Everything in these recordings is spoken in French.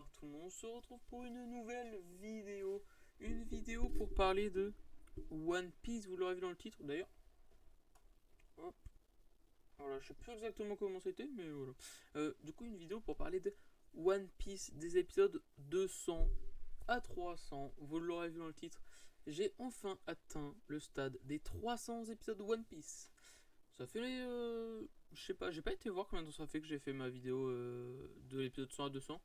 Bonsoir tout le monde, on se retrouve pour une nouvelle vidéo. Une vidéo pour parler de One Piece, vous l'aurez vu dans le titre d'ailleurs. Hop, voilà, je sais plus exactement comment c'était, mais voilà. Du coup, une vidéo pour parler de One Piece, des épisodes 200 à 300, vous l'aurez vu dans le titre. J'ai enfin atteint le stade des 300 épisodes de One Piece. Ça fait, je sais pas, j'ai pas été voir combien de temps ça fait que j'ai fait ma vidéo de l'épisode 100 à 200.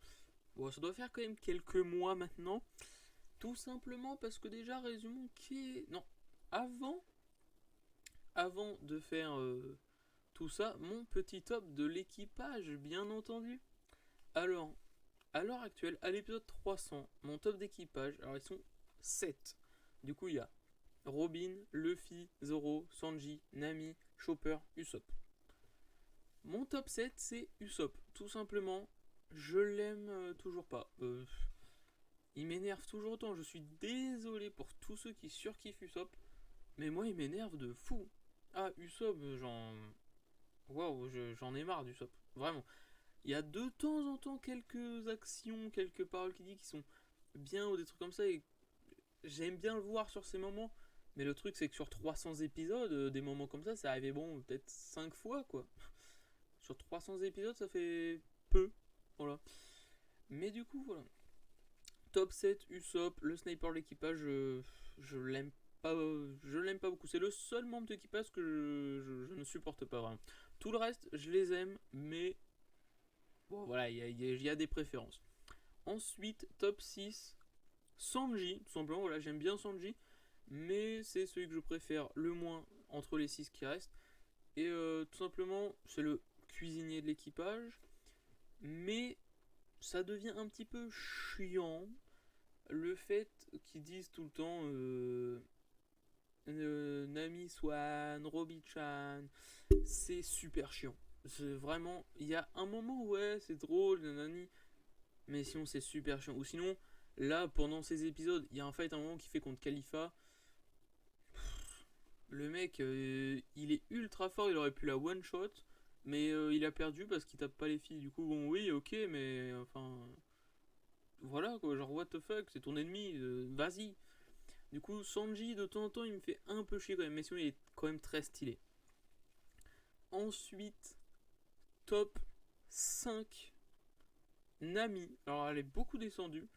Bon, ça doit faire quand même quelques mois maintenant. Tout simplement parce que déjà, résumons qui est... Non, avant, avant de faire tout ça, mon petit top de l'équipage, bien entendu. Alors, à l'heure actuelle, à l'épisode 300, mon top d'équipage, alors ils sont 7. Du coup, il y a Robin, Luffy, Zoro, Sanji, Nami, Chopper, Usopp. Mon top 7, c'est Usopp. Tout simplement, je l'aime toujours pas. Il m'énerve toujours autant. Je suis désolé pour tous ceux qui surkiffent Usopp, mais moi il m'énerve de fou. Ah, Usopp, Waouh, j'en ai marre d'Usopp. Vraiment. Il y a de temps en temps quelques actions, quelques paroles qu'il dit qui sont bien ou des trucs comme ça, et j'aime bien le voir sur ces moments. Mais le truc, c'est que sur 300 épisodes, des moments comme ça, c'est arrivé, bon, peut-être 5 fois, quoi. Sur 300 épisodes, ça fait peu. Voilà. Mais du coup, voilà. Top 7, Usopp, le sniper de l'équipage, je l'aime pas, je l'aime pas beaucoup. C'est le seul membre de l'équipage que je ne supporte pas vraiment. Tout le reste, je les aime, mais bon, voilà, il y a des préférences. Ensuite, top 6, Sanji, tout simplement, voilà, j'aime bien Sanji, mais c'est celui que je préfère le moins entre les 6 qui restent. Et tout simplement, c'est le cuisinier de l'équipage, mais ça devient un petit peu chiant le fait qu'ils disent tout le temps Nami Swan, Robi-chan, c'est super chiant. C'est vraiment, il y a un moment, ouais, c'est drôle, nanani, mais sinon c'est super chiant. Ou sinon, là, pendant ces épisodes, il y a un fight à un moment qui fait contre Khalifa. Le mec, il est ultra fort, il aurait pu la one shot, mais il a perdu parce qu'il tape pas les filles. Du coup, bon, oui, ok, mais enfin, voilà quoi, genre what the fuck, c'est ton ennemi, vas-y. Du coup, Sanji, de temps en temps, il me fait un peu chier quand même, mais sinon, il est quand même très stylé. Ensuite, top 5, Nami. Alors, elle est beaucoup descendue,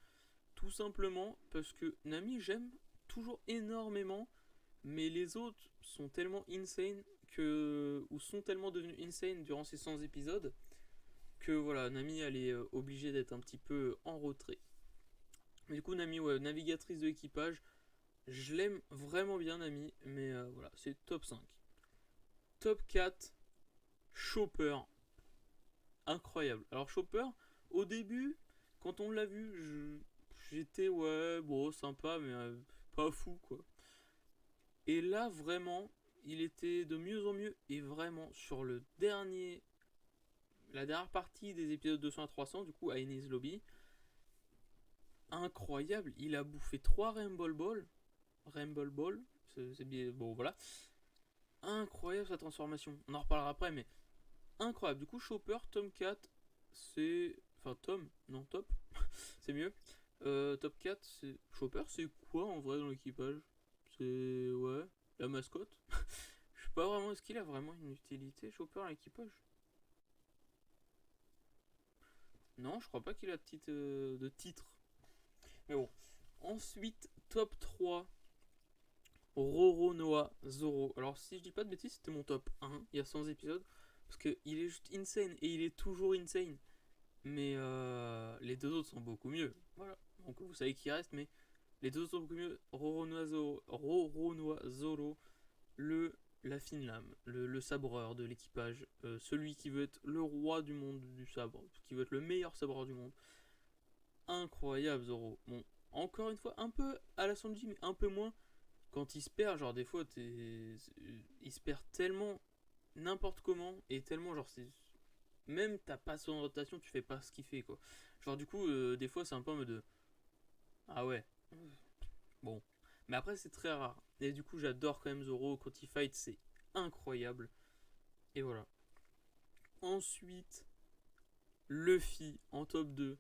tout simplement parce que Nami, j'aime toujours énormément, mais les autres sont tellement insane ou sont tellement devenus insane durant ces 100 épisodes que voilà, Nami, elle est obligée d'être un petit peu en retrait. Mais du coup, Nami, ouais, navigatrice de l'équipage, je l'aime vraiment bien, Nami, mais voilà, c'est top 5. Top 4, Chopper. Incroyable. Alors Chopper, au début, quand on l'a vu, j'étais ouais, bon, sympa, mais pas fou, quoi. Et là, vraiment, il était de mieux en mieux, et vraiment, sur la dernière partie des épisodes 200 à 300, du coup, à Enies Lobby, incroyable, il a bouffé 3 Rainbow Ball, c'est bien, bon, voilà. Incroyable sa transformation. On en reparlera après, mais incroyable. Du coup, Chopper, Tom 4, c'est. Enfin, Tom, non, Top, c'est mieux. Top 4, c'est. Chopper, c'est quoi en vrai dans l'équipage? C'est. Ouais, la mascotte. Je sais pas vraiment, est-ce qu'il a vraiment une utilité, Chopper, à l'équipage? Non, je crois pas qu'il a de titre. Mais bon. Ensuite, top 3, Roronoa Zoro. Alors, si je dis pas de bêtises, c'était mon top 1 il y a 100 épisodes. Parce qu'il est juste insane et il est toujours insane. Mais les deux autres sont beaucoup mieux. Voilà. Donc vous savez qui reste, mais les deux autres sont beaucoup mieux. Roronoa Zoro, la fine lame, le sabreur de l'équipage, celui qui veut être le roi du monde du sabre, qui veut être le meilleur sabreur du monde. Incroyable Zoro. Bon, encore une fois, un peu à la Sanji, mais un peu moins. Quand il se perd, genre des fois, il se perd tellement n'importe comment et tellement genre c'est même t'as pas son rotation, tu fais pas ce qu'il fait quoi. Genre du coup, des fois c'est un peu en mode de ah ouais, bon. Mais après c'est très rare. Et du coup j'adore quand même Zoro quand il fight, c'est incroyable. Et voilà. Ensuite, Luffy en top 2.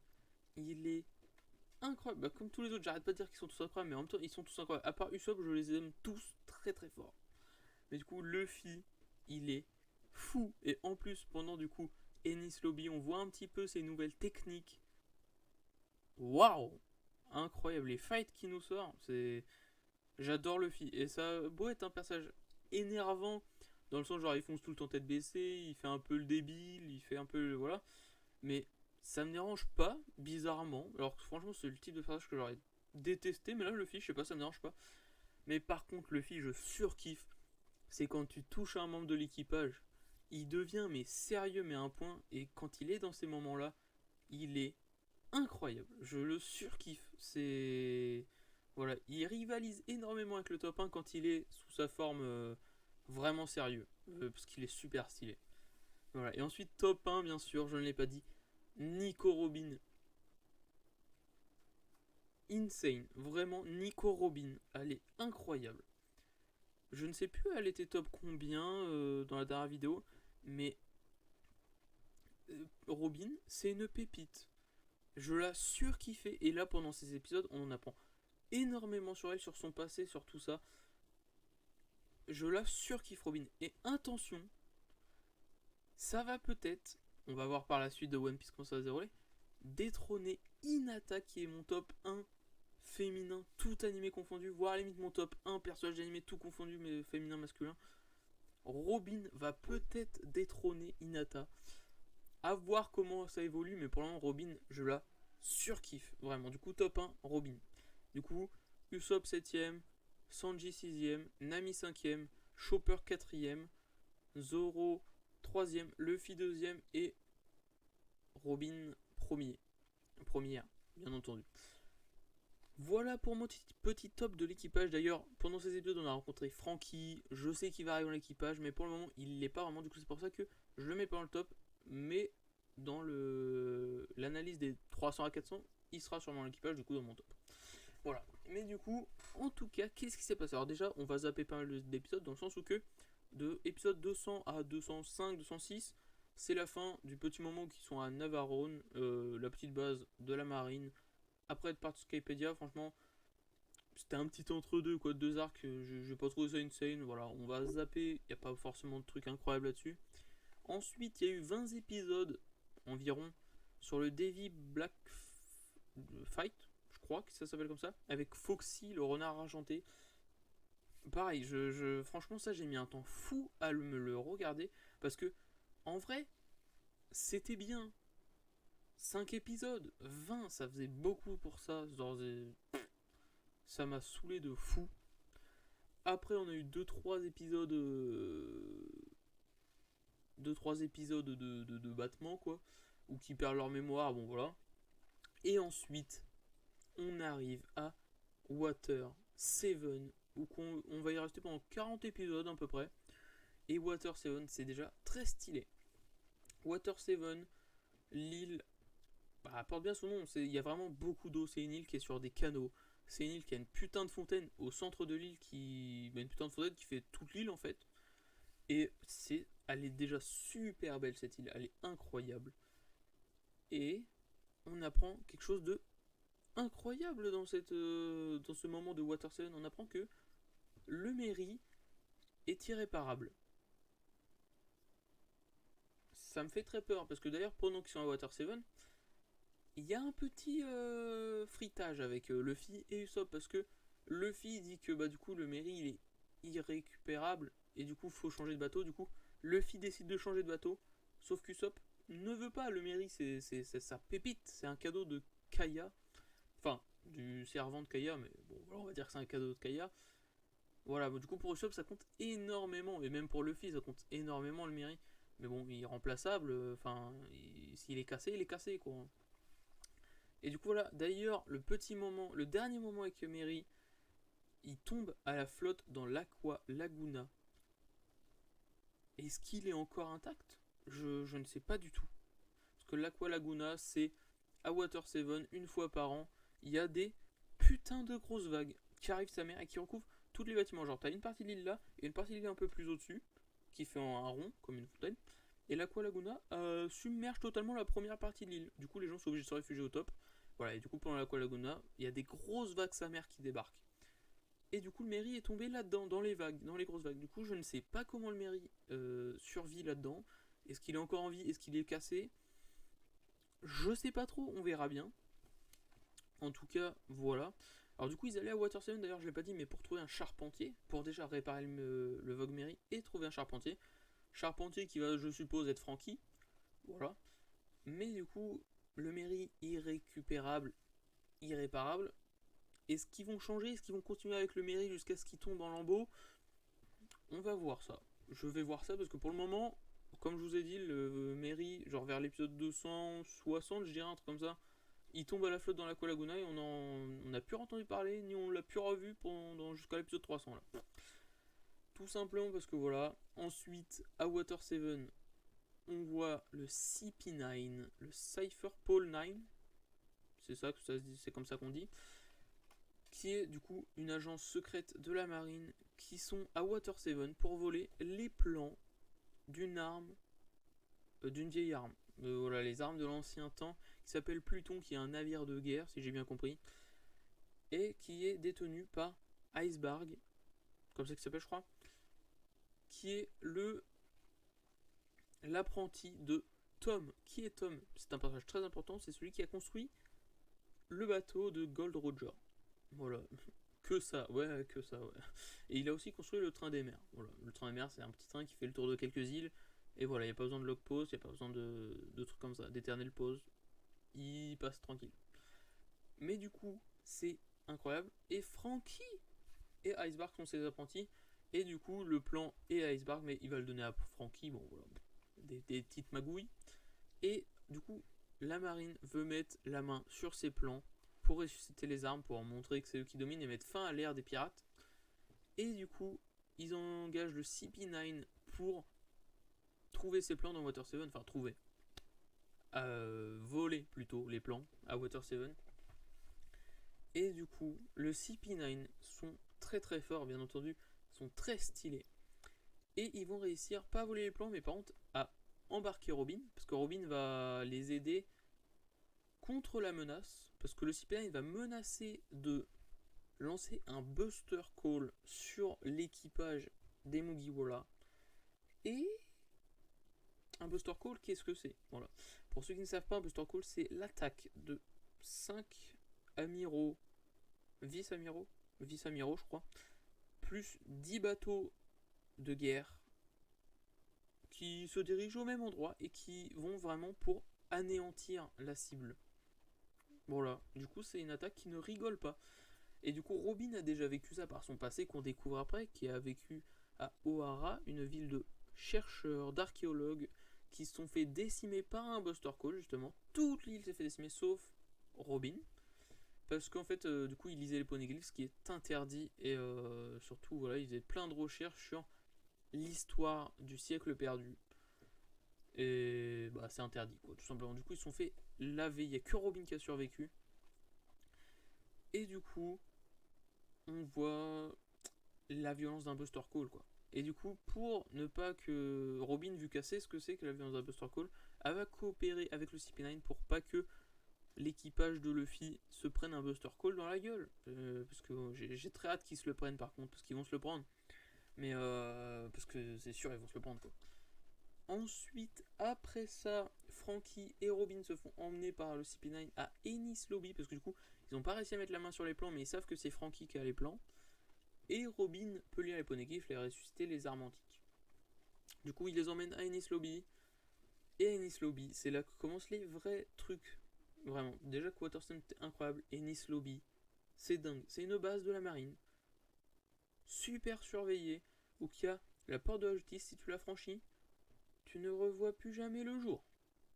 il est incroyable. Bah, comme tous les autres, j'arrête pas de dire qu'ils sont tous incroyables, mais en même temps, ils sont tous incroyables. À part Usopp, je les aime tous très très fort. Mais du coup, Luffy, il est fou. Et en plus, pendant du coup, Enies Lobby, on voit un petit peu ses nouvelles techniques. Waouh! Incroyable. Les fights qui nous sortent, c'est. J'adore Luffy. Et ça, beau être un personnage énervant, dans le sens genre il fonce tout le temps tête baissée, il fait un peu le débile, il fait un peu voilà. Mais ça me dérange pas, bizarrement. Alors que franchement, c'est le type de personnage que j'aurais détesté, mais là, Luffy, je sais pas, ça me dérange pas. Mais par contre, Luffy, je surkiffe. C'est quand tu touches un membre de l'équipage, il devient mais sérieux, mais à un point. Et quand il est dans ces moments-là, il est incroyable. Je le surkiffe. C'est. Voilà, il rivalise énormément avec le top 1 quand il est sous sa forme vraiment sérieux. Parce qu'il est super stylé. Voilà, et ensuite, top 1, bien sûr, je ne l'ai pas dit. Nico Robin. Insane. Vraiment, Nico Robin. Elle est incroyable. Je ne sais plus, elle était top combien dans la dernière vidéo. Mais Robin, c'est une pépite. Je la surkiffais. Et là, pendant ces épisodes, on en apprend énormément sur elle, sur son passé, sur tout ça. Je la surkiffe, Robin. Et attention, ça va peut-être, on va voir par la suite de One Piece comment ça va se dérouler, détrôner Hinata qui est mon top 1 féminin, tout animé confondu, voire à la limite mon top 1 personnage animé tout confondu, mais féminin, masculin. Robin va peut-être détrôner Hinata. À voir comment ça évolue, mais pour le moment, Robin, je la surkiffe, vraiment. Du coup, top 1, Robin. Du coup, Usopp 7ème, Sanji 6ème, Nami 5ème, Chopper 4ème, Zoro 3ème, Luffy 2ème et Robin premier. Première, bien entendu. Voilà pour mon petit top de l'équipage. D'ailleurs, pendant ces épisodes, on a rencontré Franky. Je sais qu'il va arriver dans l'équipage, mais pour le moment, il l'est pas vraiment. Du coup, c'est pour ça que je le mets pas dans le top. Mais dans l'analyse des 300 à 400, il sera sûrement dans l'équipage, du coup, dans mon top. Voilà. Mais du coup, en tout cas, qu'est-ce qui s'est passé? Alors, déjà, on va zapper pas mal d'épisodes, dans le sens où que de épisode 200 à 205, 206, c'est la fin du petit moment où ils sont à Navarone, la petite base de la marine. Après être parti Skypedia, franchement, c'était un petit entre-deux, quoi, deux arcs. Je vais pas trouver ça insane. Voilà, on va zapper. Il n'y a pas forcément de trucs incroyables là-dessus. Ensuite, il y a eu 20 épisodes environ sur le Davy Black Fight, je crois que ça s'appelle comme ça, avec Foxy, le renard argenté. Pareil, franchement, ça, j'ai mis un temps fou à me le regarder parce que, en vrai, c'était bien. 5 épisodes, 20, ça faisait beaucoup pour ça. Ça m'a saoulé de fou. Après, on a eu 2-3 épisodes. 2-3 épisodes de battement, quoi. Ou qui perdent leur mémoire, bon voilà. Et ensuite, on arrive à Water 7, où on va y rester pendant 40 épisodes à peu près. Et Water 7, c'est déjà très stylé. Water 7, l'île, bah, porte bien son nom. Il y a vraiment beaucoup d'eau. C'est une île qui est sur des canaux. C'est une île qui a une putain de fontaine au centre de l'île une putain de fontaine qui fait toute l'île en fait. Et elle est déjà super belle cette île. Elle est incroyable. Et on apprend quelque chose de incroyable dans ce moment de Water 7. On apprend que le Merry est irréparable. Ça me fait très peur parce que d'ailleurs pendant qu'ils sont à Water 7, il y a un petit fritage avec Luffy et Usopp parce que Luffy dit que bah du coup le Merry il est irrécupérable et du coup faut changer de bateau. Du coup Luffy décide de changer de bateau, sauf qu'Usopp ne veut pas. Le Merry c'est sa pépite, c'est un cadeau de Kaya, enfin du servant de Kaya, mais bon on va dire que c'est un cadeau de Kaya. Voilà, du coup pour Usopp ça compte énormément, et même pour Luffy ça compte énormément le Merry. Mais bon, il est remplaçable, enfin, s'il est cassé, il est cassé quoi. Et du coup voilà, d'ailleurs, le dernier moment avec Merry, il tombe à la flotte dans l'Aqua Laguna. Est-ce qu'il est encore intact? Je ne sais pas du tout. Parce que l'Aqua Laguna, c'est à Water 7, une fois par an, il y a des putains de grosses vagues qui arrivent sa mer et qui recouvrent tous les bâtiments. Genre, t'as une partie de l'île là, et une partie de l'île un peu plus au-dessus, qui fait un rond, comme une fontaine. Et l'Aqua Laguna submerge totalement la première partie de l'île. Du coup, les gens sont obligés de se réfugier au top. Voilà, et du coup, pendant l'Aqua Laguna, il y a des grosses vagues sa mère qui débarquent. Et du coup, le Merry est tombé là-dedans, dans les vagues, dans les grosses vagues. Du coup, je ne sais pas comment le Merry survit là-dedans. Est-ce qu'il est encore en vie? Est-ce qu'il est cassé? Je sais pas trop, on verra bien. En tout cas, voilà. Alors du coup, ils allaient à Water 7, d'ailleurs, je l'ai pas dit, mais pour trouver un charpentier, pour déjà réparer le Vogue Merry et trouver un charpentier. Charpentier qui va, je suppose, être Frankie. Voilà. Mais du coup, le Merry irrécupérable, irréparable. Est-ce qu'ils vont changer? Est-ce qu'ils vont continuer avec le Merry jusqu'à ce qu'il tombe en lambeaux? On va voir ça. Je vais voir ça parce que pour le moment, comme je vous ai dit, le Merry, genre vers l'épisode 260, je dirais un truc comme ça, il tombe à la flotte dans l'Aqua Laguna et on n'a plus entendu parler, ni on l'a plus revu jusqu'à l'épisode 300 là. Tout simplement parce que voilà. Ensuite, à Water 7, on voit le CP9, le Cypher Pole 9, c'est comme ça qu'on dit, qui est du coup une agence secrète de la marine qui sont à Water 7 pour voler les plans d'une arme, d'une vieille arme. Voilà, les armes de l'ancien temps qui s'appelle Pluton, qui est un navire de guerre, si j'ai bien compris, et qui est détenu par Icebarg, comme ça qu'il s'appelle, je crois, qui est l'apprenti de Tom. Qui est Tom? C'est un personnage très important, c'est celui qui a construit le bateau de Gold Roger. Voilà. Que ça, ouais. Et il a aussi construit le train des mers. Voilà. Le train des mers, c'est un petit train qui fait le tour de quelques îles. Et voilà, il n'y a pas besoin de log pause, il n'y a pas besoin de trucs comme ça, d'éternel pause. Il passe tranquille. Mais du coup, c'est incroyable. Et Frankie et Icebarg sont ses apprentis. Et du coup, le plan est à Icebarg, mais il va le donner à Frankie. Bon, voilà. Des petites magouilles. Et du coup, la marine veut mettre la main sur ses plans pour ressusciter les armes, pour montrer que c'est eux qui dominent et mettre fin à l'ère des pirates. Et du coup, ils engagent le CP9 pour trouver ses plans dans Water 7, enfin trouver, voler plutôt les plans à Water 7. Et du coup, le CP9 sont très très forts, bien entendu, sont très stylés. Et ils vont réussir, pas à voler les plans, mais par contre à embarquer Robin, parce que Robin va les aider contre la menace, parce que le CP9 va menacer de lancer un Buster Call sur l'équipage des Mugiwara. Et un Buster Call, qu'est-ce que c'est? Voilà. Pour ceux qui ne savent pas, un Buster Call, c'est l'attaque de 5 amiraux, vice-amiraux, je crois, plus 10 bateaux de guerre qui se dirigent au même endroit et qui vont vraiment pour anéantir la cible. Voilà, du coup c'est une attaque qui ne rigole pas. Et du coup Robin a déjà vécu ça par son passé qu'on découvre après, qui a vécu à Ohara, une ville de chercheurs, d'archéologues qui se sont fait décimer par un Buster Call justement. Toute l'île s'est fait décimer sauf Robin. Parce qu'en fait, du coup, il lisait les poneglyphs, ce qui est interdit. Et surtout, voilà, il faisait plein de recherches sur l'histoire du siècle perdu. Et bah, c'est interdit, quoi, tout simplement. Du coup, ils se sont fait laver. Il n'y a que Robin qui a survécu. Et du coup, on voit la violence d'un Buster Call, quoi. Et du coup, pour ne pas que Robin, vu qu'elle sait ce que c'est que la violence d'un Buster Call, elle va coopérer avec le CP9 pour pas que l'équipage de Luffy se prenne un Buster Call dans la gueule. Parce que j'ai très hâte qu'ils se le prennent par contre, parce qu'ils vont se le prendre. Mais parce que c'est sûr, ils vont se le prendre, quoi. Ensuite, après ça, Frankie et Robin se font emmener par le CP9 à Ennis Lobby, parce que du coup, ils n'ont pas réussi à mettre la main sur les plans, mais ils savent que c'est Frankie qui a les plans. Et Robin peut lire les poneglyphs et ressusciter les armes antiques. Du coup, il les emmène à Ennis Lobby. Et à Ennis Lobby, c'est là que commencent les vrais trucs. Vraiment. Déjà que Waterstone était incroyable. Ennis Lobby, c'est dingue. C'est une base de la marine. Super surveillée. Où il y a la porte de la justice. Si tu la franchis, tu ne revois plus jamais le jour.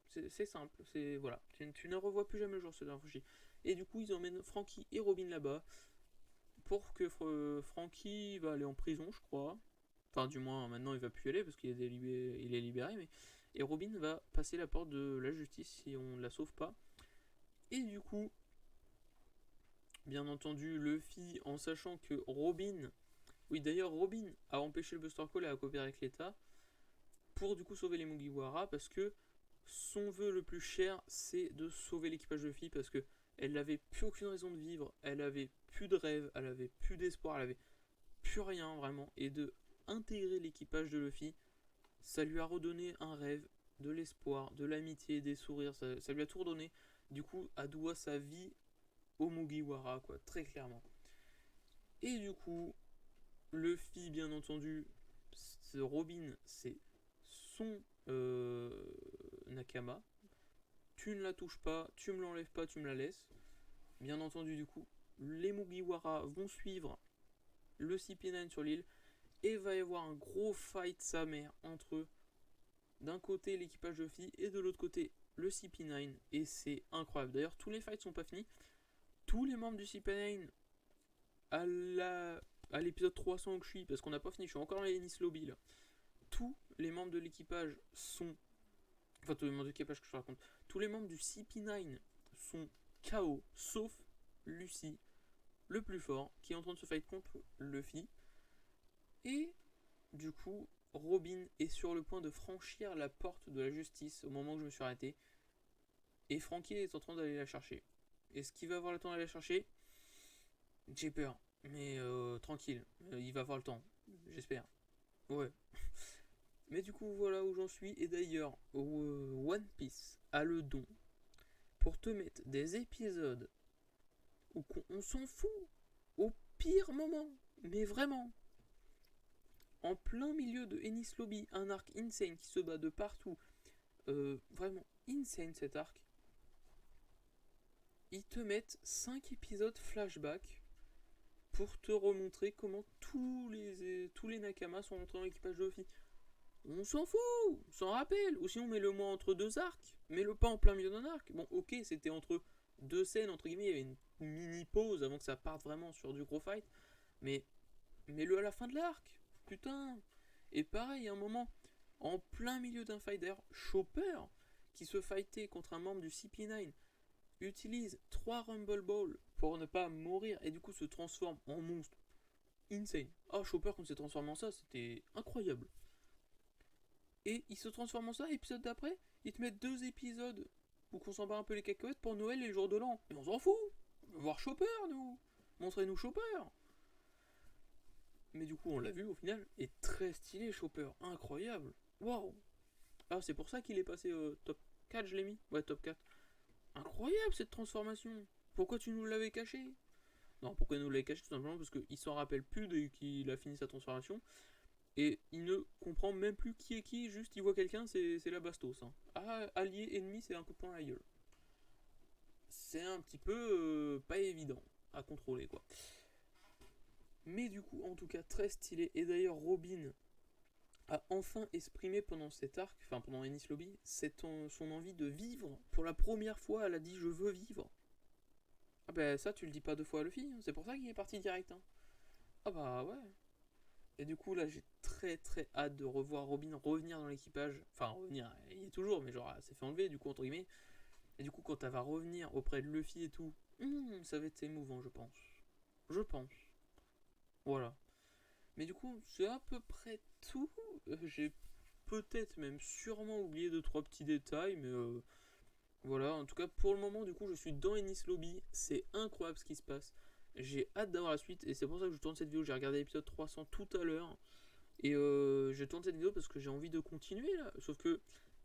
C'est simple. Voilà. Tu ne revois plus jamais le jour si tu la franchis. Et du coup, ils emmènent Frankie et Robin là-bas. Pour que Frankie va aller en prison, je crois. Enfin, du moins, maintenant, il va plus y aller parce qu'il est libéré. Mais... Et Robin va passer la porte de la justice si on ne la sauve pas. Et du coup, bien entendu, Luffy, en sachant que Robin... Oui, d'ailleurs, Robin a empêché le Buster Call et a coopéré avec l'État pour du coup sauver les Mugiwara parce que son vœu le plus cher, c'est de sauver l'équipage de Luffy parce que elle n'avait plus aucune raison de vivre, elle avait plus de rêve, elle avait plus d'espoir, elle avait plus rien vraiment. Et de intégrer l'équipage de Luffy, ça lui a redonné un rêve, de l'espoir, de l'amitié, des sourires, ça lui a tout redonné. Du coup, elle doit sa vie au Mugiwara, quoi, très clairement. Et du coup, Luffy, bien entendu, Robin, c'est son Nakama. Tu ne la touches pas, tu me l'enlèves pas, tu me la laisses. Bien entendu, du coup, les Mugiwara vont suivre le CP9 sur l'île et va y avoir un gros fight sa mère entre d'un côté l'équipage de Luffy et de l'autre côté le CP9 et c'est incroyable. D'ailleurs, tous les fights sont pas finis. Tous les membres du CP9 à l'épisode 300 où je suis, parce qu'on n'a pas fini, je suis encore dans les Ennis Lobby là. Tous les membres de l'équipage sont. Enfin, tous les membres de l'équipage que je raconte. Tous les membres du CP9 sont KO, sauf Lucy, le plus fort, qui est en train de se fight contre Luffy. Et du coup, Robin est sur le point de franchir la porte de la justice au moment où je me suis arrêté. Et Frankie est en train d'aller la chercher. Est-ce qu'il va avoir le temps d'aller la chercher? J'ai peur. Mais tranquille, il va avoir le temps. J'espère. Ouais. Mais du coup, voilà où j'en suis. Et d'ailleurs, One Piece a le don pour te mettre des épisodes où on s'en fout au pire moment. Mais vraiment. En plein milieu de Ennis Lobby, un arc insane qui se bat de partout. Vraiment insane cet arc. Ils te mettent 5 épisodes flashback pour te remontrer comment tous les Nakamas sont rentrés dans l'équipage de Luffy. On s'en fout, on s'en rappelle. Ou sinon, mets-le-moi entre deux arcs. Mets-le pas en plein milieu d'un arc. Bon, ok, c'était entre deux scènes, entre guillemets, il y avait une mini pause avant que ça parte vraiment sur du gros fight. Mais mets-le à la fin de l'arc. Putain. Et pareil, à un moment, en plein milieu d'un fight, d'ailleurs, Chopper, qui se fightait contre un membre du CP9, utilise 3 Rumble Balls pour ne pas mourir et du coup se transforme en monstre. Insane. Oh, Chopper, quand il s'est transformé en ça, c'était incroyable. Et il se transforme en ça, épisode d'après, ils te mettent 2 épisodes où qu'on s'en bat un peu les cacahuètes pour Noël et le jour de l'an. Mais on s'en fout. On veut voir Chopper, nous. Montrez-nous Chopper. Mais du coup, on l'a vu au final. Et très stylé, Chopper. Incroyable. Waouh. Ah, c'est pour ça qu'il est passé top 4, je l'ai mis. Ouais, top 4. Incroyable cette transformation. Pourquoi tu nous l'avais caché? Non, pourquoi il nous l'avait caché? Tout simplement parce qu'il s'en rappelle plus dès qu'il a fini sa transformation. Et il ne comprend même plus qui est qui, juste il voit quelqu'un, c'est la bastos. Hein. Ah, allié, ennemi, c'est un coup de poing à la gueule. C'est un petit peu pas évident à contrôler, quoi. Mais du coup, en tout cas, très stylé. Et d'ailleurs, Robin a enfin exprimé pendant cet arc, enfin pendant Ennis Lobby, son envie de vivre. Pour la première fois, elle a dit je veux vivre. Ah bah ça, tu le dis pas 2 fois à Luffy, hein. C'est pour ça qu'il est parti direct. Hein. Ah bah ouais. Et du coup, là, j'ai très très hâte de revoir Robin revenir dans l'équipage. Enfin, revenir, il y est toujours, mais genre, elle s'est fait enlever, du coup, entre guillemets. Et du coup, quand elle va revenir auprès de Luffy et tout, ça va être émouvant, je pense. Je pense. Voilà. Mais du coup, c'est à peu près tout. J'ai peut-être même sûrement oublié 2-3 petits détails, mais voilà. En tout cas, pour le moment, du coup, je suis dans Ennis Lobby. C'est incroyable ce qui se passe. J'ai hâte d'avoir la suite et c'est pour ça que je tourne cette vidéo. J'ai regardé l'épisode 300 tout à l'heure. Et je tourne cette vidéo parce que j'ai envie de continuer là. Sauf que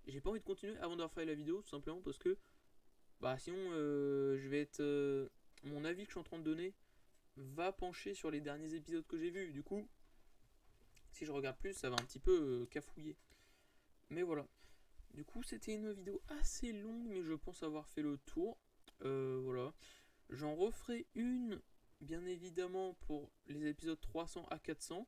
j'ai pas envie de continuer avant d'avoir fait la vidéo, tout simplement parce que bah sinon je vais être. Mon avis que je suis en train de donner va pencher sur les derniers épisodes que j'ai vus. Du coup, si je regarde plus, ça va un petit peu cafouiller. Mais voilà. Du coup, c'était une vidéo assez longue, mais je pense avoir fait le tour. Voilà. J'en referai une, bien évidemment, pour les épisodes 300 à 400.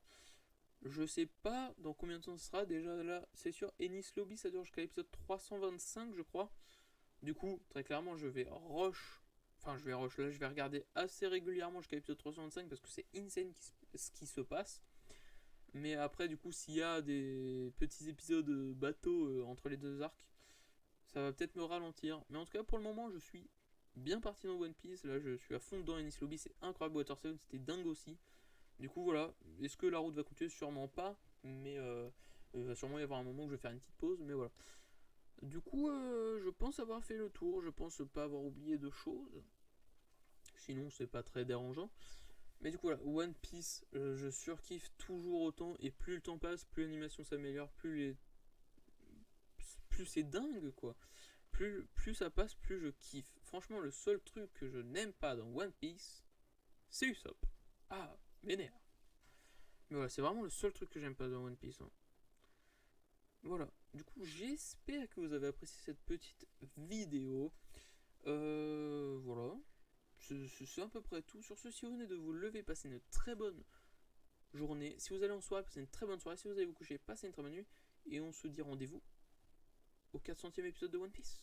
Je sais pas dans combien de temps ce sera. Déjà là, c'est sûr, Ennis Lobby, ça dure jusqu'à l'épisode 325, je crois. Du coup, très clairement, je vais rush. Enfin, je vais rush. Là, je vais regarder assez régulièrement jusqu'à l'épisode 325 parce que c'est insane ce qui se passe. Mais après, du coup, s'il y a des petits épisodes bateau entre les deux arcs, ça va peut-être me ralentir. Mais en tout cas, pour le moment, je suis bien parti dans One Piece. Là, je suis à fond dans Ennis Lobby. C'est incroyable. Water 7, c'était dingue aussi. Du coup, voilà. Est-ce que la route va continuer? Sûrement pas. Mais il va sûrement y avoir un moment où je vais faire une petite pause. Mais voilà. Du coup, je pense avoir fait le tour. Je pense pas avoir oublié de choses. Sinon, c'est pas très dérangeant. Mais du coup, voilà, One Piece, je surkiffe toujours autant. Et plus le temps passe, plus l'animation s'améliore, plus c'est dingue, quoi. Plus ça passe, plus je kiffe. Franchement, le seul truc que je n'aime pas dans One Piece, c'est Usopp. Ah, m'énerve. Mais voilà, c'est vraiment le seul truc que j'aime pas dans One Piece, hein. Voilà. Du coup, j'espère que vous avez apprécié cette petite vidéo. Voilà. C'est à peu près tout. Sur ce, si vous venez de vous lever, passez une très bonne journée. Si vous allez en soirée, passez une très bonne soirée. Si vous allez vous coucher, passez une très bonne nuit. Et on se dit rendez-vous au 400e épisode de One Piece.